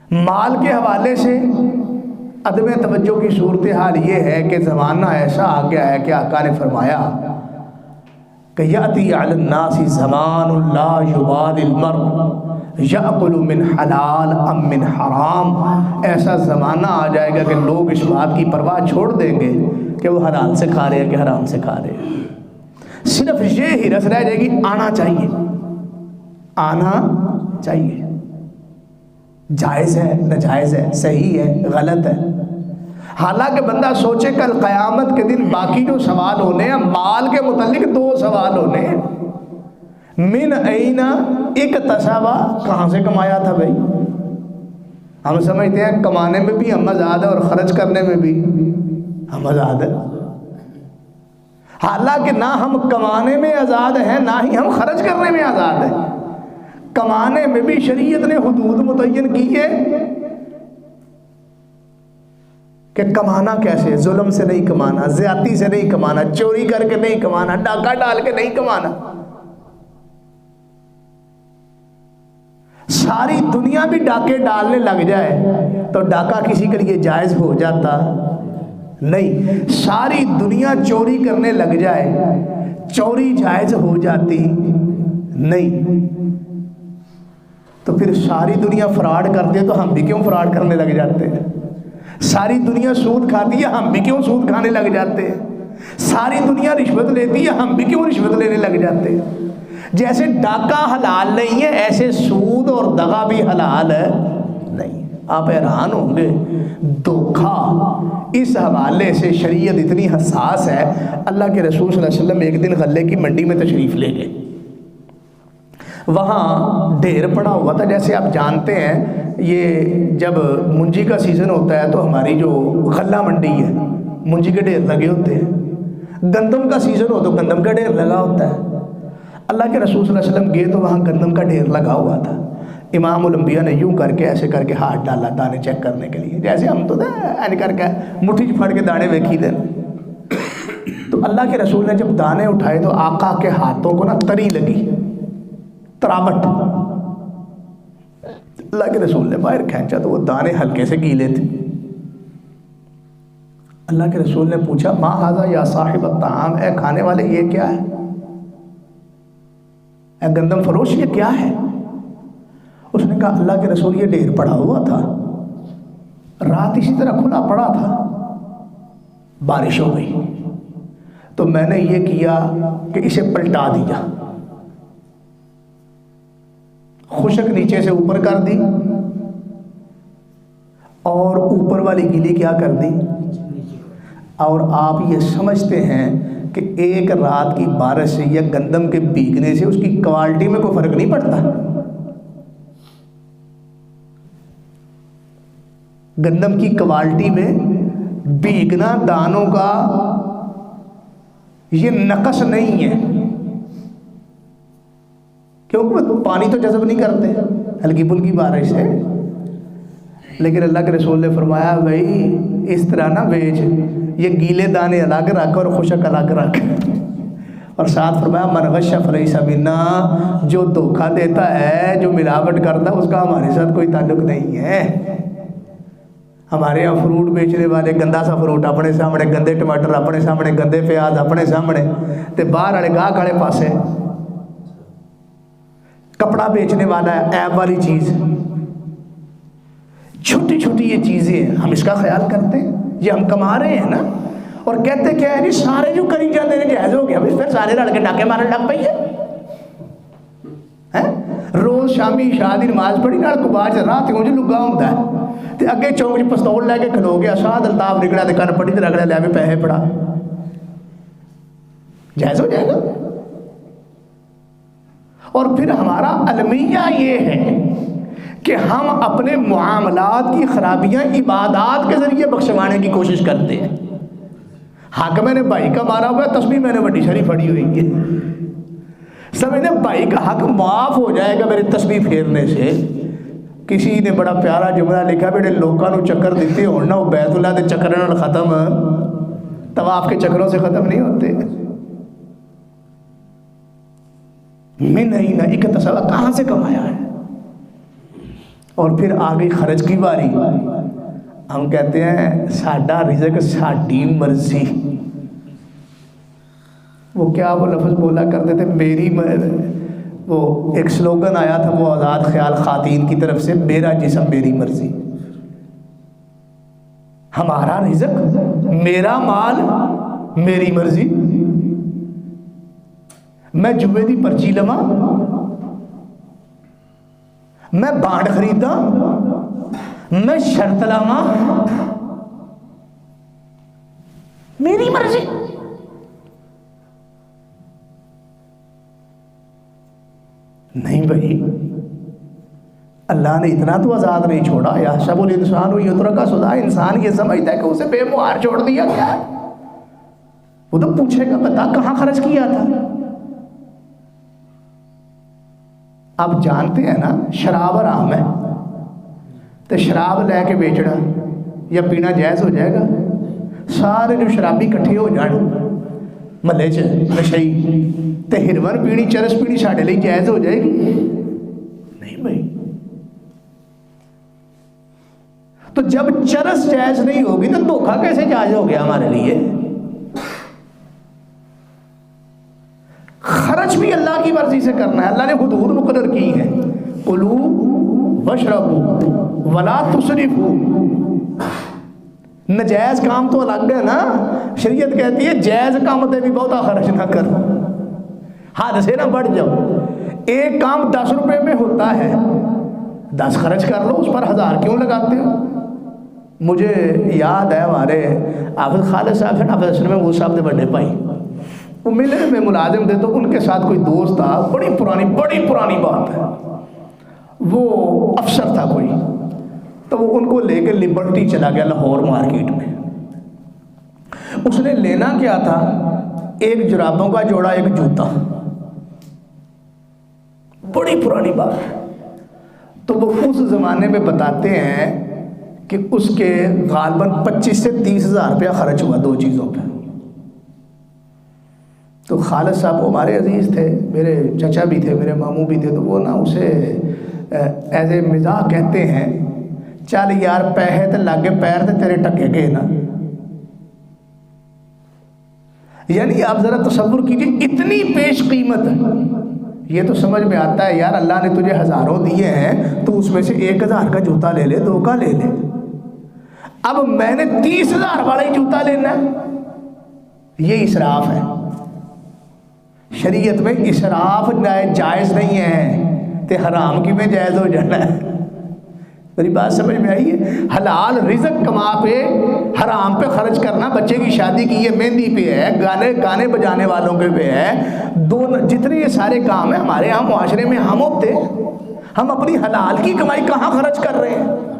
माल के हवाले से अदम तवज्जो की सूरत हाल ये है कि ज़माना ऐसा आ गया है कि आका ने फरमाया कि याती अलन्नासी ज़मानुन ला युबालिल मर्द याकुलु मिन हलाल अम मिन हराम। ऐसा ज़माना आ जाएगा कि लोग इस बात की परवाह छोड़ देंगे कि वो हलाल से खा रहे हैं कि हराम से खा रहे हैं। सिर्फ ये ही रस रह जाएगी, आना चाहिए, आना चाहिए, जायज़ है, नाजायज़ है, सही है, गलत है। हालांकि बंदा सोचे कल क़यामत के दिन बाकी जो सवाल होने हैं माल के मुतालिक, दो सवाल होने हैं। मिन ऐना इक्तसबा, कहाँ से कमाया था भाई। हम समझते हैं कमाने में भी हम आज़ाद है और ख़र्च करने में भी हम आज़ाद है। हालांकि ना हम कमाने में आज़ाद हैं ना ही हम खर्च करने में आज़ाद हैं। कमाने में भी शरीयत ने हुदूद मुतय्यन की है कि कमाना कैसे, जुल्म से नहीं कमाना, ज़्यादती से नहीं कमाना, चोरी करके नहीं कमाना, डाका डाल के नहीं कमाना। सारी दुनिया भी डाके डालने लग जाए तो डाका किसी के लिए जायज़ हो जाता नहीं। सारी दुनिया चोरी करने लग जाए, चोरी जायज़ हो जाती नहीं। तो फिर सारी दुनिया फ्रॉड करती है तो हम भी क्यों फ्रॉड करने लग जाते हैं। सारी दुनिया सूद खाती है, हम भी क्यों सूद खाने लग जाते हैं। सारी दुनिया रिश्वत लेती है, हम भी क्यों रिश्वत लेने लग जाते हैं। जैसे डाका हलाल नहीं है ऐसे सूद और दगा भी हलाल है नहीं। आप हैरान होंगे, धोखा इस हवाले से शरीयत इतनी हसास है। अल्लाह के रसूल सल्लल्लाहु अलैहि वसल्लम एक दिन गल्ले की मंडी में तशरीफ़ ले गए। वहाँ ढेर पड़ा हुआ था। जैसे आप जानते हैं ये जब मुंजी का सीज़न होता है तो हमारी जो गल्ला मंडी है मुंजी के ढेर लगे होते हैं। गंदम का सीज़न हो तो गंदम का ढेर लगा होता है। अल्लाह के रसूल सल्लल्लाहु अलैहि वसल्लम गए तो वहाँ गंदम का ढेर लगा हुआ था। इमामुल अंबिया ने यूँ करके ऐसे करके हाथ डाला दाने चेक करने के लिए। जैसे हम तो ऐसे करके मुट्ठी फड़ के दाने वेखी दे। तो अल्लाह के रसूल ने जब दाने उठाए तो आका के हाथों को ना तरी लगी, तरावट। अल्लाह के रसूल ने बाहर खींचा तो वो दाने हल्के से गीले थे। अल्लाह के रसूल ने पूछा मा हाज़ा या साहिब अत्ताम, ए खाने वाले ये क्या है, ए गंदम फरोश ये क्या है। उसने कहा अल्लाह के रसूल ये ढेर पड़ा हुआ था, रात इसी तरह खुला पड़ा था, बारिश हो गई तो मैंने ये किया कि इसे पलटा दिया, खुशक नीचे से ऊपर कर दी और ऊपर वाली गीली क्या कर दी। और आप ये समझते हैं कि एक रात की बारिश से या गंदम के भीगने से उसकी क्वालिटी में कोई फर्क नहीं पड़ता। गंदम की क्वालिटी में भीगना दानों का ये नकस नहीं है, क्योंकि पानी तो जज़ब नहीं करते हल्की फुल्की बारिश है। लेकिन अल्लाह के रसूल ने फरमाया भाई इस तरह ना बेच, ये गीले दाने अलग रख और खुशक अलग रख। और साथ फरमाया मन गश्शा फलैसा मिन्ना, जो धोखा देता है जो मिलावट करता है उसका हमारे साथ कोई ताल्लुक नहीं है। हमारे यहाँ फ्रूट बेचने वाले गंदा सा फ्रूट अपने सामने, गंदे टमाटर अपने सामने, गंदे प्याज अपने सामने, तो बाहर वाले गाहक वाले पासे कपड़ा बेचने वाला है ऐप वाली चीज़। छोटी छोटी ये चीज़ें हम इसका ख्याल करते हैं, ये हम कमा रहे हैं ना। और कहते क्या है जी सारे जो करी जाते हैं जायज़ हो गया, फिर सारे लड़के डाके मारने लग पाइए हैं। रोज़ शामी शादी नमाज पढ़ी नाल कुबाज रात को लुगा होंदा है ते अगे चौक च पिस्तौल लैके खलो गया, साध अल्ताफ निकलिया ते कन पढ़ी ते रगड़े लिया भी पैसे पड़ा, जायज़ हो जाएगा। और फिर हमारा अलमिया ये है कि हम अपने मुआमलात की खराबियां इबादात के जरिए बख्शवाने की कोशिश करते हैं। हक मैंने भाई का मारा हुआ है, तस्बीह मैंने बड़ी शरी फड़ी हुई है, समझने भाई का हक माफ हो जाएगा मेरे तस्बीह फेरने से। किसी ने बड़ा प्यारा जुमला लिखा, बेटे लोगों को चक्कर देते हो ना वो बैतुल्ला के चक्कर नाल खत्म, तवाफ के चक्करों से खत्म नहीं होते। मैं नहीं ना एक तसला कहाँ से कमाया है, और फिर आ गई खर्च की बारी। हम कहते हैं साडा रिज़्क साडी मर्जी। वो क्या वो लफ्ज़ बोला करते थे, मेरी वो एक स्लोगन आया था वो आज़ाद ख्याल खातीन की तरफ से, मेरा जिस्म मेरी मर्जी। हमारा रिज़्क, मेरा माल, मेरी मर्जी। मैं जुए दी पर्ची लवा, मैं बांड खरीदा, मैं शर्त लावा, मेरी मर्जी। नहीं भाई, अल्लाह ने इतना तो आज़ाद नहीं छोड़ा। या शबुल इंसान हुई उतर का सुधा, इंसान ये समझता है कि उसे बेमुहार छोड़ दिया गया है। वो तो पूछेगा बता कहाँ खर्च किया था। आप जानते हैं ना शराब हराम है, तो शराब लैके बेचना या पीना जायज़ हो जाएगा? सारे जो शराबी इकट्ठे हो जाए महल्ले च नशई, तो हिरवन पीनी, चरस पीनी साढ़े लिए जायज़ हो जाएगी? नहीं भाई। तो जब चरस जायज़ नहीं होगी तो धोखा कैसे जायज़ हो गया हमारे लिए? खर्च भी अल्लाह की मर्जी से करना है। अल्लाह ने हुदूद मुकर्रर की है, कुलू वशरबू वला तुसरिफू। नजायज़ काम तो अलग है ना, शरीयत कहती है जायज़ काम पे भी बहुता खर्च ना कर, हद से ना बढ़ जाओ। एक काम 10 रुपए में होता है, 10 खर्च कर लो, उस पर 1000 क्यों लगाते हो? मुझे याद है हमारे हाफिज खालिद साहब है ना, हाफिज में वो साहब ने बड़े भाई वो मिले में मुलाजिम थे, तो उनके साथ कोई दोस्त था, बड़ी पुरानी बात है, वो अफसर था कोई, तो वो उनको लेके लिबर्टी चला गया लाहौर मार्केट में। उसने लेना क्या था, एक जुराबों का जोड़ा, एक जूता, बड़ी पुरानी बात है। तो वो उस ज़माने में बताते हैं कि उसके गालबन 25 से 30 हज़ार रुपया खर्च हुआ 2 चीज़ों पे। तो खालिद साहब वो हमारे अजीज़ थे, मेरे चचा भी थे, मेरे मामू भी थे, तो वो ना उसे एज ए मज़ाक कहते हैं, चल यार पैसे तो लागे पैर तो तेरे टके गए ना। यानी आप ज़रा तसव्वुर कीजिए, इतनी पेश कीमत। ये तो समझ में आता है यार, अल्लाह ने तुझे हज़ारों दिए हैं, तो उसमें से 1000 का जूता ले ले, 2 का ले ले। अब मैंने 30,000 वाला ही जूता लेना, ये इसराफ है। शरीयत में इसराफ जायज़ नहीं है, तो हराम की में जायज़ हो जाना है। मेरी बात समझ में आई है? हलाल रिज़्क कमा पे हराम पे खर्च करना, बच्चे की शादी की है, मेहंदी पे है, गाने बजाने वालों के पे है, दोनों जितने ये सारे काम है हमारे यहाँ मुआशरे में हम होते, हम अपनी हलाल की कमाई कहाँ खर्च कर रहे हैं?